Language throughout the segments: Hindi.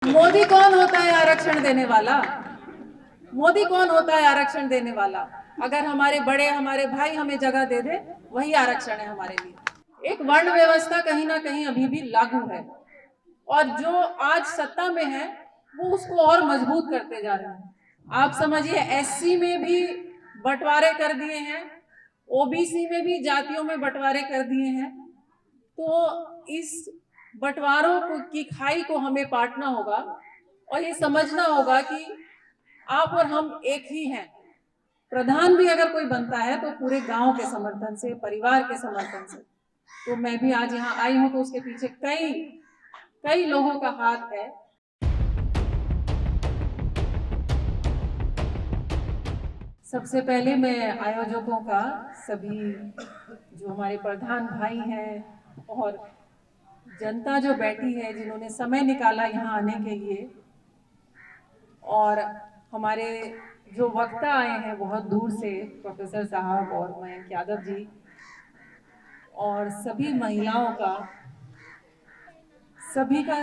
मोदी कौन होता है आरक्षण देने वाला? मोदी कौन होता है आरक्षण देने वाला? अगर हमारे बड़े, हमारे भाई हमें जगह दे दे, वही आरक्षण है हमारे लिए। एक वर्ण व्यवस्था कहीं ना कहीं अभी भी लागू है और जो आज सत्ता में है वो उसको और मजबूत करते जा रहे हैं। आप समझिए, एससी में भी बंटवारे कर दिए हैं, ओबीसी में भी जातियों में बंटवारे कर दिए हैं। तो इस बंटवारों की खाई को हमें पाटना होगा और ये समझना होगा कि आप और हम एक ही हैं। प्रधान भी अगर कोई बनता है तो पूरे गांव के समर्थन से, परिवार के समर्थन से। तो मैं भी आज यहाँ आई हूँ तो उसके पीछे कई कई लोगों का हाथ है। सबसे पहले मैं आयोजकों का, सभी जो हमारे प्रधान भाई हैं और जनता जो बैठी है, जिन्होंने समय निकाला यहाँ आने के लिए, और हमारे जो वक्ता आए हैं बहुत दूर से, प्रोफेसर साहब और मयंक यादव जी, और सभी महिलाओं का, सभी का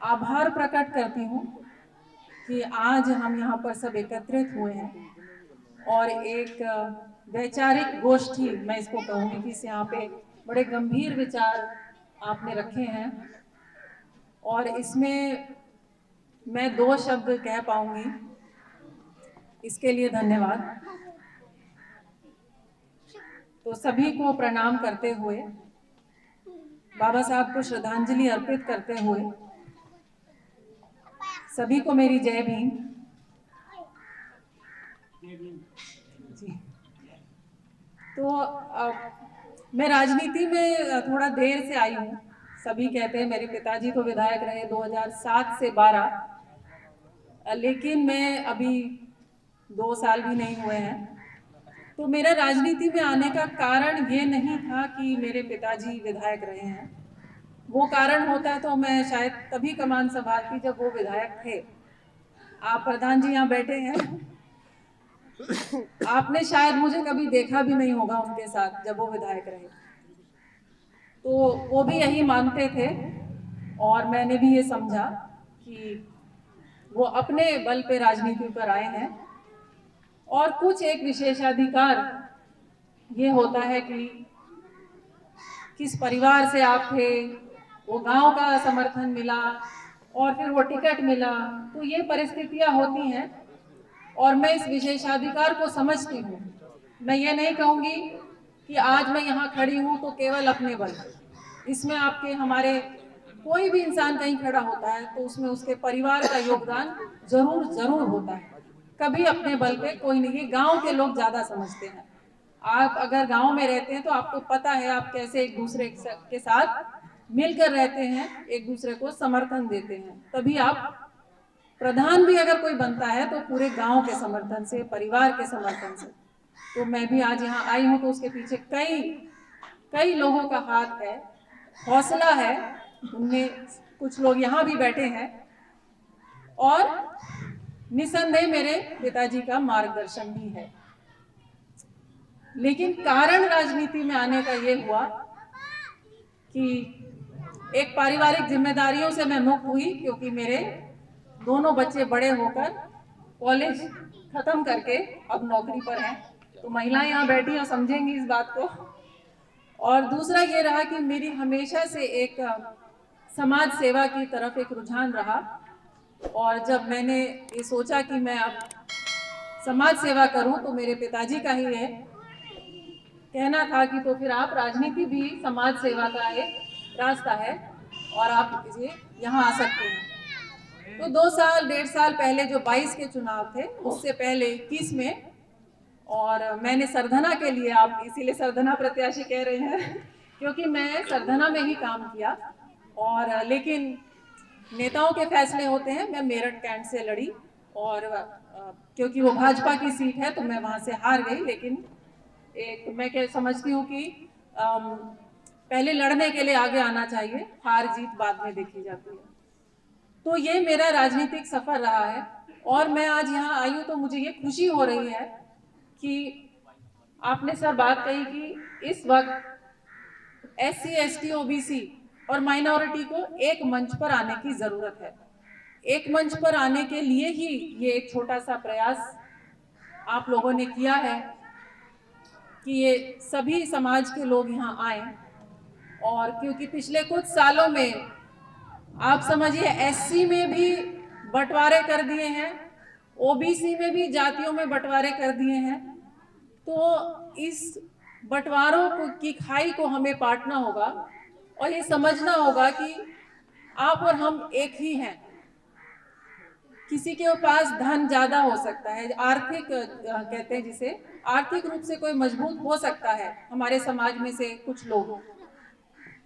आभार प्रकट करती हूँ कि आज हम यहाँ पर सब एकत्रित हुए हैं और एक वैचारिक गोष्ठी, मैं इसको कहूँगी कि इस यहाँ पे बड़े गंभीर विचार आपने रखे हैं और इसमें मैं 2 शब्द कह पाऊंगी, इसके लिए धन्यवाद। तो सभी को प्रणाम करते हुए, बाबा साहब को श्रद्धांजलि अर्पित करते हुए, सभी को मेरी जय भीम जी। तो मैं राजनीति में थोड़ा देर से आई हूँ। सभी कहते हैं, मेरे पिताजी तो विधायक रहे 2007 से 12, लेकिन मैं अभी 2 साल भी नहीं हुए हैं। तो मेरा राजनीति में आने का कारण ये नहीं था कि मेरे पिताजी विधायक रहे हैं। वो कारण होता तो मैं शायद तभी कमान संभालती जब वो विधायक थे। आप प्रधान जी यहाँ बैठे हैं, आपने शायद मुझे कभी देखा भी नहीं होगा उनके साथ जब वो विधायक रहे। तो वो भी यही मानते थे और मैंने भी ये समझा कि वो अपने बल पे राजनीति पर आए हैं। और कुछ एक विशेषाधिकार ये होता है कि किस परिवार से आप थे, वो गांव का समर्थन मिला और फिर वो टिकट मिला, तो ये परिस्थितियां होती हैं और मैं इस विशेषाधिकार को समझती हूँ। मैं ये नहीं कहूँगी कि आज मैं यहाँ खड़ी हूँ तो केवल अपने बल, इसमें आपके, हमारे, कोई भी इंसान कहीं खड़ा होता है तो उसमें उसके परिवार का योगदान जरूर जरूर होता है। कभी अपने बल पे कोई नहीं। ये गांव के लोग ज्यादा समझते हैं। आप अगर गांव में रहते हैं तो आपको पता है आप कैसे एक दूसरे के साथ मिलकर रहते हैं, एक दूसरे को समर्थन देते हैं। तभी आप, प्रधान भी अगर कोई बनता है तो पूरे गांव के समर्थन से, परिवार के समर्थन से। तो मैं भी आज यहाँ आई हूँ तो उसके पीछे कई कई लोगों का हाथ है, हौसला है। उनमें कुछ लोग यहाँ भी बैठे हैं और निसंदेह मेरे पिताजी का मार्गदर्शन भी है। लेकिन कारण राजनीति में आने का ये हुआ कि एक पारिवारिक जिम्मेदारियों से मैं मुक्त हुई, क्योंकि मेरे दोनों बच्चे बड़े होकर कॉलेज खत्म करके अब नौकरी पर हैं। तो महिलाएं यहाँ बैठी और समझेंगी इस बात को। और दूसरा ये रहा कि मेरी हमेशा से एक समाज सेवा की तरफ एक रुझान रहा और जब मैंने ये सोचा कि मैं अब समाज सेवा करूं तो मेरे पिताजी का ही है कहना था कि तो फिर आप, राजनीति भी समाज सेवा का एक रास्ता है और आप इसे यहाँ आ सकते हैं। तो 2 साल 1.5 साल पहले जो 22 के चुनाव थे, उससे पहले 21 में, और मैंने सरधना के लिए, आप इसीलिए सरधना प्रत्याशी कह रहे हैं क्योंकि मैं सरधना में ही काम किया। और लेकिन नेताओं के फैसले होते हैं। मैं मेरठ कैंट से लड़ी और क्योंकि वो भाजपा की सीट है तो मैं वहां से हार गई। लेकिन एक मैं क्या समझती हूँ कि पहले लड़ने के लिए आगे आना चाहिए, हार जीत बाद में देखी जाती है। तो ये मेरा राजनीतिक सफर रहा है और मैं आज यहाँ आई हूँ तो मुझे ये खुशी हो रही है कि आपने सर बात कही कि इस वक्त SC ST OBC और माइनॉरिटी को एक मंच पर आने की जरूरत है। एक मंच पर आने के लिए ही ये एक छोटा सा प्रयास आप लोगों ने किया है कि ये सभी समाज के लोग यहाँ आए। और क्योंकि पिछले कुछ सालों में आप समझिए एससी में भी बंटवारे कर दिए हैं, ओबीसी में भी जातियों में बंटवारे कर दिए हैं, तो इस बंटवारों की खाई को हमें पाटना होगा और ये समझना होगा कि आप और हम एक ही हैं। किसी के पास धन ज्यादा हो सकता है, आर्थिक कहते हैं जिसे, आर्थिक रूप से कोई मजबूत हो सकता है हमारे समाज में से कुछ लोग,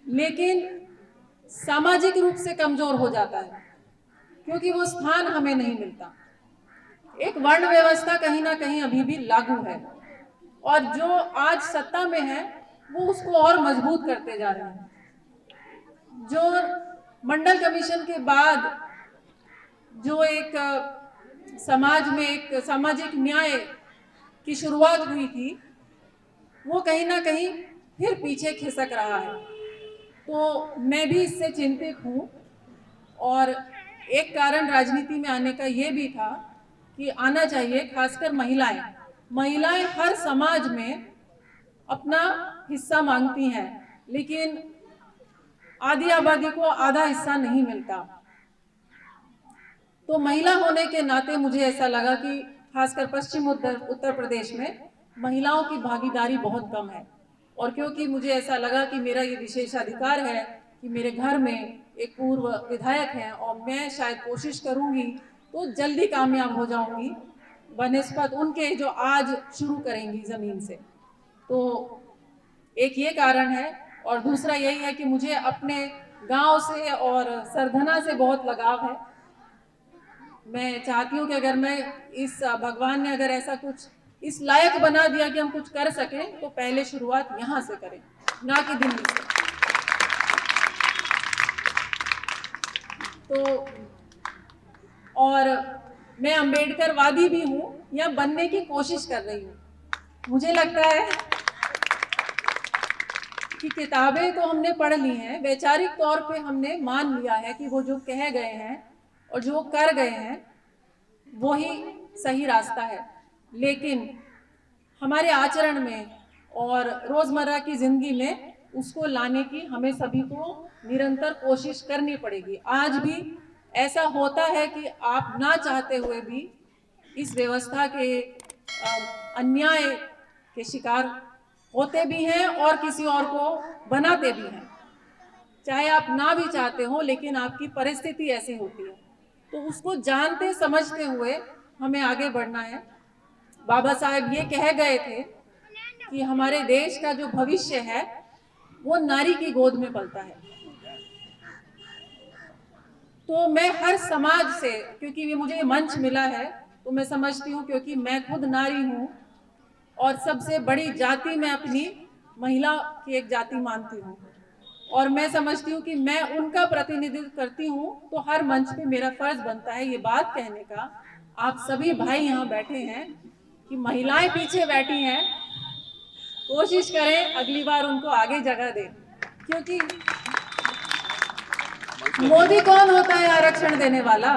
लेकिन सामाजिक रूप से कमजोर हो जाता है क्योंकि वो स्थान हमें नहीं मिलता। एक वर्ण व्यवस्था कहीं ना कहीं अभी भी लागू है और जो आज सत्ता में है वो उसको और मजबूत करते जा रहे हैं। जो मंडल कमीशन के बाद जो एक समाज में एक सामाजिक न्याय की शुरुआत हुई थी वो कहीं ना कहीं फिर पीछे खिसक रहा है। तो मैं भी इससे चिंतित हूँ और एक कारण राजनीति में आने का ये भी था कि आना चाहिए, खासकर महिलाएं हर समाज में अपना हिस्सा मांगती हैं, लेकिन आधी आबादी को आधा हिस्सा नहीं मिलता। तो महिला होने के नाते मुझे ऐसा लगा कि खासकर पश्चिम उत्तर प्रदेश में महिलाओं की भागीदारी बहुत कम है। और क्योंकि मुझे ऐसा लगा कि मेरा ये विशेषाधिकार है कि मेरे घर में एक पूर्व विधायक हैं और मैं शायद कोशिश करूंगी तो जल्दी कामयाब हो जाऊंगी बनिस्बत उनके जो आज शुरू करेंगी जमीन से। तो एक ये कारण है और दूसरा यही है कि मुझे अपने गांव से और सरधना से बहुत लगाव है। मैं चाहती हूँ कि अगर मैं इस भगवान ने अगर ऐसा कुछ इस लायक बना दिया कि हम कुछ कर सकें तो पहले शुरुआत यहाँ से करें, ना कि दिल्ली से। तो और मैं अंबेडकरवादी भी हूँ या बनने की कोशिश कर रही हूँ। मुझे लगता है कि किताबें तो हमने पढ़ ली हैं, वैचारिक तौर पे हमने मान लिया है कि वो जो कह गए हैं और जो कर गए हैं वो ही सही रास्ता है, लेकिन हमारे आचरण में और रोजमर्रा की जिंदगी में उसको लाने की हमें सभी को निरंतर कोशिश करनी पड़ेगी। आज भी ऐसा होता है कि आप ना चाहते हुए भी इस व्यवस्था के अन्याय के शिकार होते भी हैं और किसी और को बनाते भी हैं, चाहे आप ना भी चाहते हो, लेकिन आपकी परिस्थिति ऐसी होती है। तो उसको जानते समझते हुए हमें आगे बढ़ना है। बाबा साहेब ये कह गए थे कि हमारे देश का जो भविष्य है वो नारी की गोद में पलता है। तो मैं हर समाज से, क्योंकि ये मुझे मंच मिला है, तो मैं समझती हूँ क्योंकि मैं खुद नारी हूँ और सबसे बड़ी जाति मैं अपनी महिला की एक जाति मानती हूँ और मैं समझती हूँ कि मैं उनका प्रतिनिधित्व करती हूँ, तो हर मंच पे मेरा फर्ज बनता है ये बात कहने का। आप सभी भाई यहाँ बैठे हैं कि महिलाएं पीछे बैठी हैं, कोशिश करें अगली बार उनको आगे जगह दें, क्योंकि मोदी कौन होता है आरक्षण देने वाला?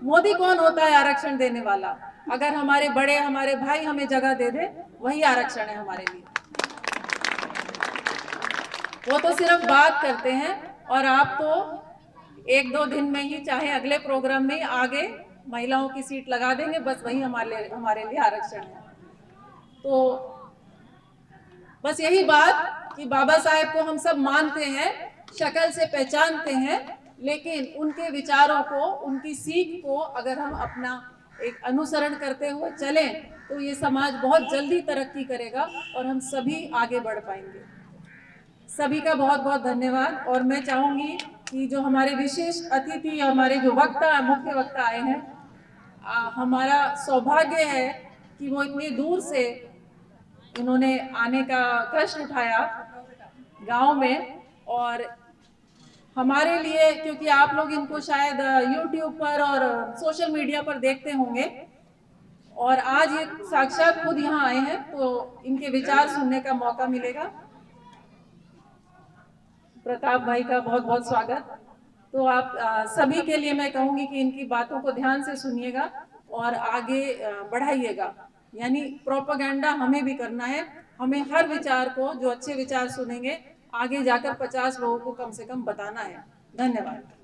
मोदी कौन होता है आरक्षण देने वाला? अगर हमारे बड़े, हमारे भाई हमें जगह दे दे, वही आरक्षण है हमारे लिए। वो तो सिर्फ बात करते हैं और आप तो एक दो दिन में ही, चाहे अगले प्रोग्राम में आगे महिलाओं की सीट लगा देंगे, बस वही हमारे लिए आरक्षण है। तो बस यही बात कि बाबा साहेब को हम सब मानते हैं, शक्ल से पहचानते हैं, लेकिन उनके विचारों को, उनकी सीख को अगर हम अपना एक अनुसरण करते हुए चलें तो ये समाज बहुत जल्दी तरक्की करेगा और हम सभी आगे बढ़ पाएंगे। सभी का बहुत बहुत धन्यवाद। और मैं चाहूंगी कि जो हमारे विशेष अतिथि, हमारे जो वक्ता, मुख्य वक्ता आए हैं, हमारा सौभाग्य है कि वो इतनी दूर से इन्होंने आने का कष्ट उठाया गांव में, और हमारे लिए, क्योंकि आप लोग इनको शायद YouTube पर और सोशल मीडिया पर देखते होंगे, और आज ये साक्षात खुद यहाँ आए हैं तो इनके विचार सुनने का मौका मिलेगा। प्रताप भाई का बहुत बहुत स्वागत। तो आप सभी के लिए मैं कहूंगी कि इनकी बातों को ध्यान से सुनिएगा और आगे बढ़ाइएगा। यानी प्रोपेगेंडा हमें भी करना है, हमें हर विचार को, जो अच्छे विचार सुनेंगे, आगे जाकर 50 लोगों को कम से कम बताना है। धन्यवाद।